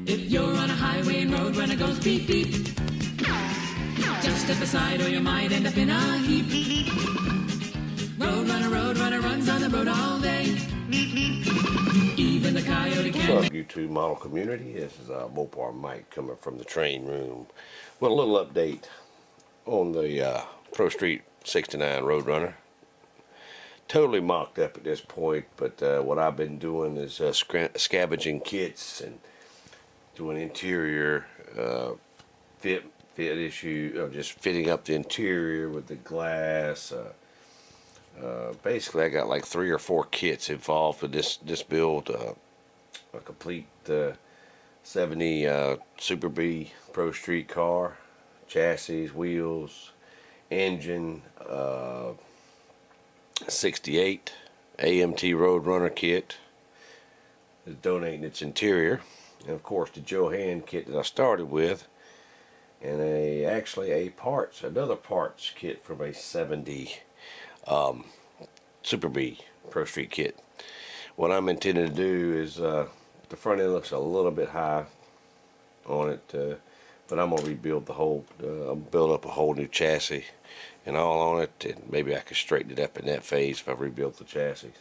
If you're on a highway and Roadrunner goes beep beep, just step aside or you might end up in a heap. Roadrunner, Roadrunner runs on the road all day. Even the coyote can. What's up, YouTube model community? This is Mopar Mike coming from the train room with a little update on the prostreet 69 Roadrunner. Totally mocked up at this point, but what I've been doing is scavenging kits and doing interior fit issue, just fitting up the interior with the glass. Basically, I got like 3 or 4 kits involved with this build. A complete 70 Super B prostreet car, chassis, wheels, engine, 68 AMT Roadrunner kit, is donating its interior, and of course the Johan kit that I started with, and another parts kit from a 70 Super B prostreet kit. What I'm intending to do is the front end looks a little bit high on it, but I'm gonna rebuild the whole, build up a whole new chassis and all on it, and maybe I could straighten it up in that phase if I rebuilt the chassis.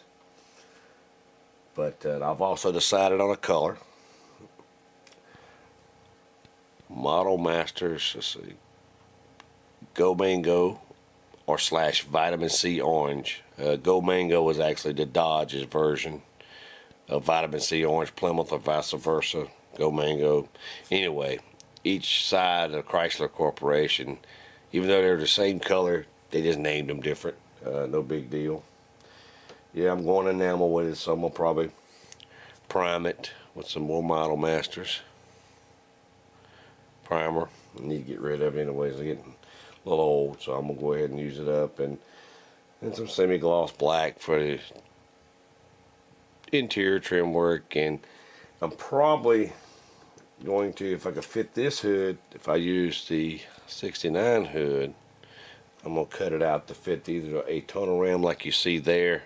But I've also decided on a color. Model Masters, let's see, Go Mango or / Vitamin C Orange. Go Mango is actually the Dodge's version of Vitamin C Orange Plymouth, or vice versa. Go Mango. Anyway, each side of Chrysler Corporation, even though they're the same color, they just named them different. No big deal. Yeah, I'm going enamel with it, so I'm going to probably prime it with some more Model Masters primer. I need to get rid of it anyways. It's getting a little old, so I'm going to go ahead and use it up. And some semi-gloss black for the interior trim work. And I'm probably going to, if I could fit this hood, if I use the 69 hood, I'm going to cut it out to fit either a tunnel ram like you see there,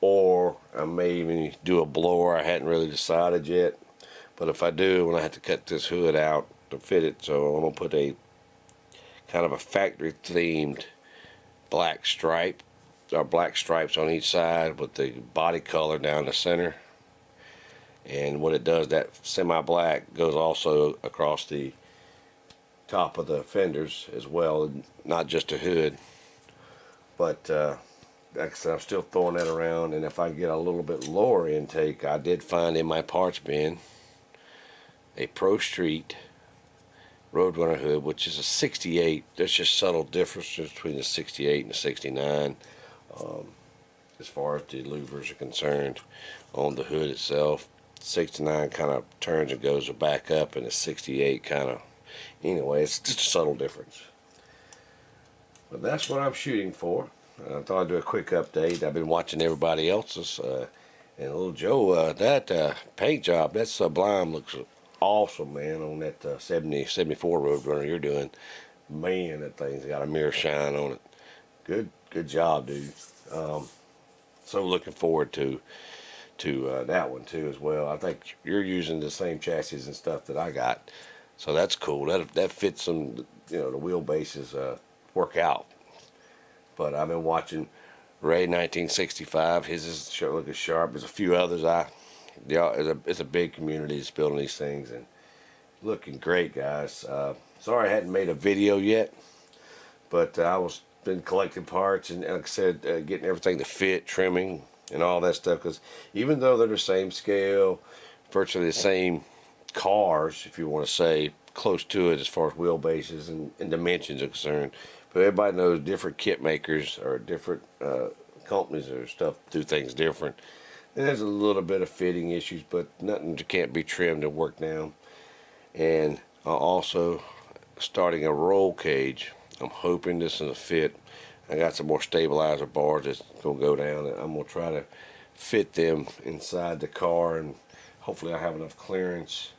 or I may even do a blower. I hadn't really decided yet, but if I do, when I have to cut this hood out to fit it, so I'm going to put a kind of a factory themed black stripe, or black stripes on each side with the body color down the center. And what it does, that semi-black goes also across the top of the fenders as well, not just a hood. But like I said, I'm still throwing that around, and if I get a little bit lower intake, I did find in my parts bin a prostreet Roadrunner hood, which is a 68. There's just subtle differences between the 68 and the 69 as far as the louvers are concerned on the hood itself. 69 kind of turns and goes back up, and the 68 kind of, anyway, it's just a subtle difference. But that's what I'm shooting for. I thought I'd do a quick update. I've been watching everybody else's, and little Joe, that paint job, that Sublime looks awesome, man, on that 74 Roadrunner you're doing. Man, that thing's got a mirror shine on it. Good job, dude. So looking forward to that one too as well. I think you're using the same chassis and stuff that I got, so that's cool. That fits some, the wheelbases work out. But I've been watching Ray 1965. His is looking sharp. There's a few others. It's a big community that's building these things and looking great, guys. Sorry I hadn't made a video yet, but I was been collecting parts and like I said, getting everything to fit, trimming and all that stuff, because even though they're the same scale, virtually the same cars, if you want to say, close to it as far as wheelbases and dimensions are concerned, but everybody knows different kit makers or different companies or stuff do things different. And there's a little bit of fitting issues, but nothing that can't be trimmed and worked down. And also starting a roll cage. I'm hoping this is a fit. I got some more stabilizer bars that's going to go down, and I'm going to try to fit them inside the car, and hopefully I have enough clearance.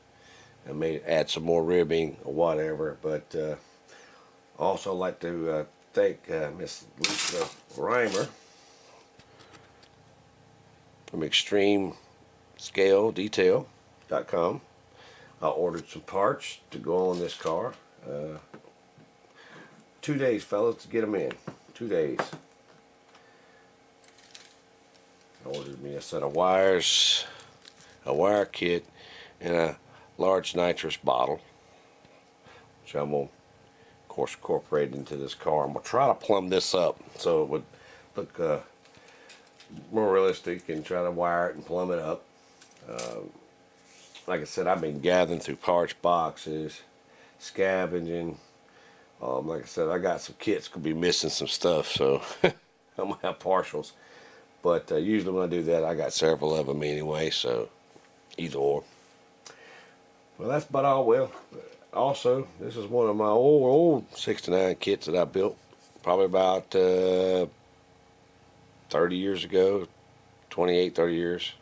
I may add some more ribbing or whatever, but also like to thank Miss Lisa Reimer from ExtremeScaleDetail.com. I ordered some parts to go on this car. 2 days, fellas, to get them in. 2 days. I ordered me a set of wires, a wire kit, and a large nitrous bottle, which I'm going to, of course, incorporate into this car. I'm going to try to plumb this up so it would look more realistic, and try to wire it and plumb it up. Like I said, I've been gathering through parts boxes, scavenging. Like I said, I got some kits could be missing some stuff, so I'm gonna have partials. But usually when I do that, I got several of them anyway, so either or. Well, that's about all. Well, also, this is one of my old 69 kits that I built probably about 30 years ago, 28, 30 years.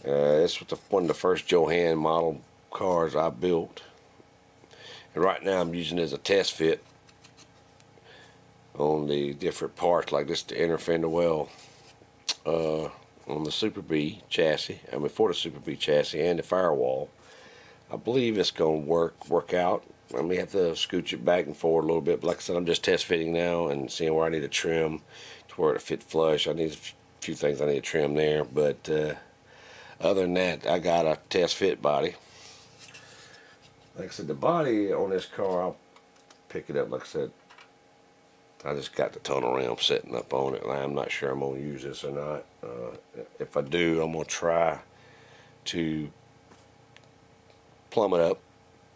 This was one of the first Johan model cars I built. And right now I'm using it as a test fit on the different parts, like this, the inner fender well on the Super B chassis. I mean, for the Super B chassis and the firewall. I believe it's going to work out. I may have to scooch it back and forward a little bit, but like I said, I'm just test fitting now and seeing where I need to trim to where it fit flush. I need a few things I need to trim there, but other than that, I got a test fit body. Like I said, the body on this car, I'll pick it up. Like I said, I just got the tunnel ram setting up on it, and I'm not sure I'm going to use this or not. If I do, I'm going to try to plumb it up,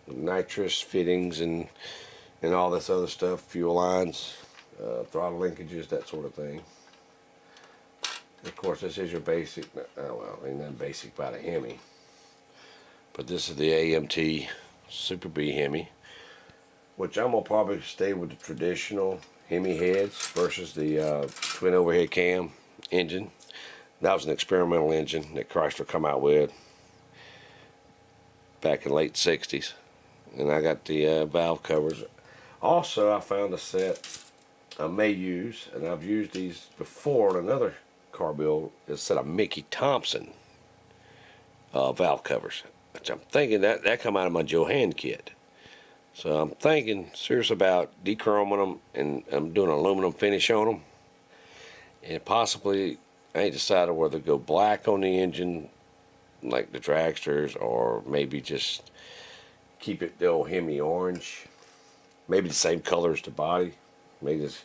nitrous fittings and all this other stuff, fuel lines, throttle linkages, that sort of thing. Of course, this is your basic, well, ain't nothing basic about a Hemi, but this is the AMT Super B Hemi, which I'm going to probably stay with the traditional Hemi heads versus the twin overhead cam engine. That was an experimental engine that Chrysler come out with back in late 60s. And I got the valve covers. Also, I found a set I may use, and I've used these before in another car build, is a set of Mickey Thompson valve covers, which I'm thinking that come out of my Johan kit. So I'm thinking serious about dechroming them, and I'm doing an aluminum finish on them. And possibly, I ain't decided whether to go black on the engine, like the dragsters, or maybe just keep it the old Hemi orange. Maybe the same color as the body. Maybe just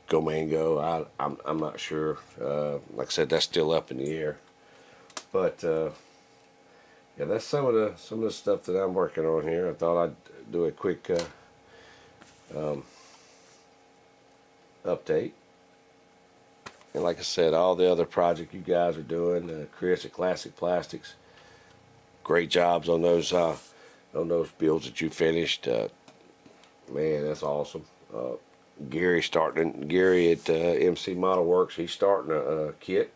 go mango. I'm not sure. Like I said, that's still up in the air. But yeah, that's some of the stuff that I'm working on here. I thought I'd do a quick update. And like I said, all the other projects you guys are doing, Chris at Classic Plastics, great jobs on those builds that you finished. Man, that's awesome. Gary at MC Model Works, he's starting a kit,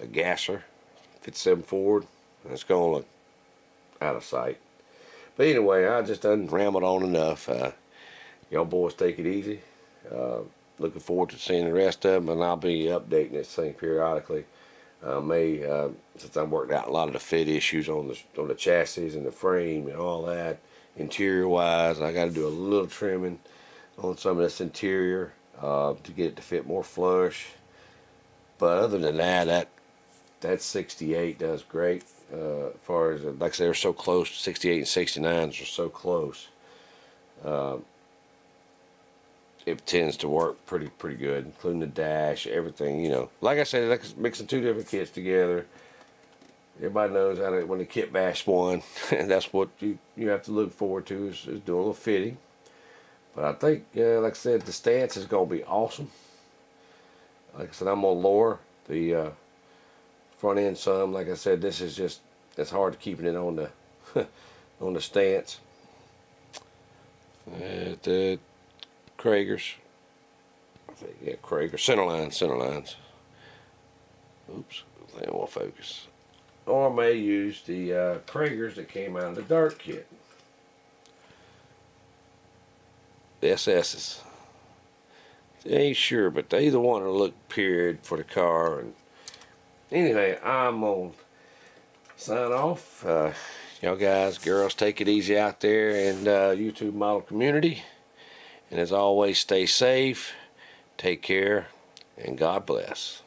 a gasser, 57 Ford. It's going to look out of sight. But anyway, I just done rambled on enough. Y'all boys take it easy. Looking forward to seeing the rest of them, and I'll be updating this thing periodically. Since I'm working out a lot of the fit issues on the chassis and the frame and all that, interior wise, I got to do a little trimming on some of this interior to get it to fit more flush. But other than that 68 does great. As far as, like I said, they're so close. 68 and 69s are so close. It tends to work pretty good, including the dash, everything. You know, like I said, like mixing two different kits together. Everybody knows how when the kit bash one, and that's what you have to look forward to is doing a little fitting. But I think, like I said, the stance is going to be awesome. Like I said, I'm going to lower the front end some. Like I said, this is just, it's hard keeping it on the on the stance. The Kragers, I think, yeah, Krager, centerlines. Oops, they won't focus. Or I may use the Kragers that came out of the Dirt kit. The SS's. I ain't sure, but they either want to look period for the car. And anyway, I'm gonna sign off. Y'all guys, girls, take it easy out there in YouTube model community. And as always, stay safe, take care, and God bless.